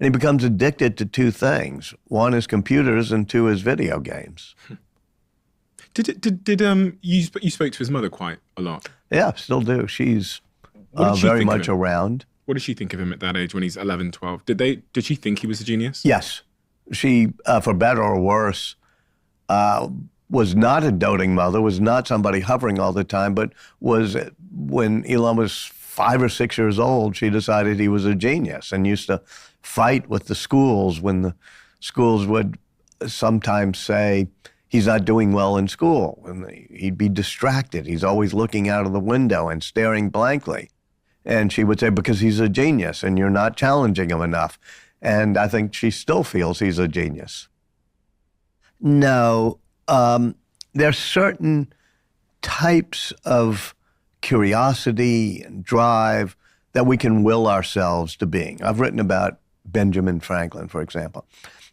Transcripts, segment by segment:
And he becomes addicted to two things. One is computers and two is video games. You spoke to his mother quite a lot? Yeah, still do. She's she very much around. What did she think of him at that age when he's 11, 12? Did she think he was a genius? Yes. She, for better or worse, was not a doting mother, was not somebody hovering all the time, but was, when Elon was 5 or 6 years old, she decided he was a genius and used to fight with the schools when the schools would sometimes say, he's not doing well in school, and he'd be distracted. He's always looking out of the window and staring blankly. And she would say, because he's a genius and you're not challenging him enough. And I think she still feels he's a genius. No, there's certain types of curiosity and drive that we can will ourselves to being. I've written about Benjamin Franklin, for example.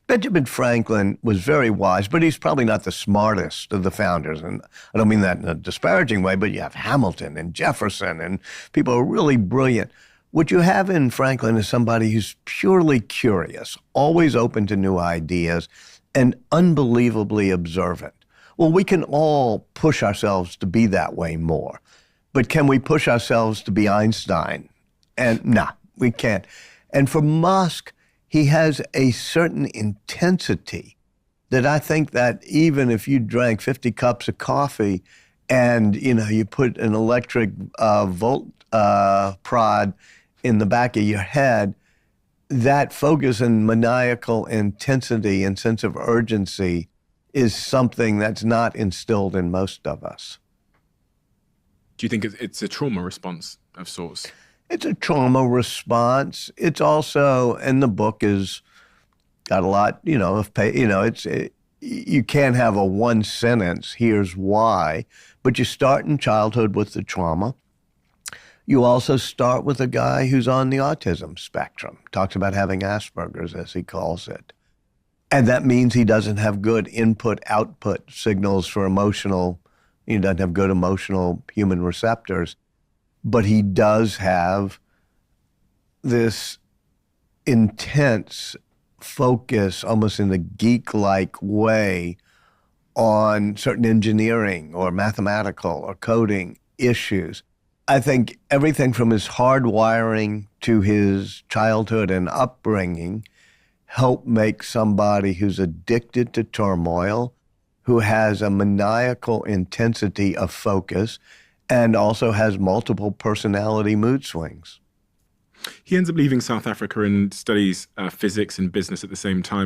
Benjamin Franklin was very wise, but he's probably not the smartest of the founders. And I don't mean that in a disparaging way, but you have Hamilton and Jefferson and people who are really brilliant. What you have in Franklin is somebody who's purely curious, always open to new ideas, and unbelievably observant. Well, we can all push ourselves to be that way more. But can we push ourselves to be Einstein? And no, we can't. And for Musk, he has a certain intensity that I think that even if you drank 50 cups of coffee and, you put an electric volt prod in the back of your head, that focus and maniacal intensity and sense of urgency is something that's not instilled in most of us. Do you think it's a trauma response of sorts? It's a trauma response. It's also, and the book is got a lot, you can't have a one sentence, here's why, but you start in childhood with the trauma. You also start with a guy who's on the autism spectrum, talks about having Asperger's, as he calls it. And that means he doesn't have good input-output signals for he doesn't have good emotional human receptors. But he does have this intense focus, almost in a geek-like way, on certain engineering or mathematical or coding issues. I think everything from his hardwiring to his childhood and upbringing help make somebody who's addicted to turmoil, who has a maniacal intensity of focus, and also has multiple personality mood swings. He ends up leaving South Africa and studies physics and business at the same time.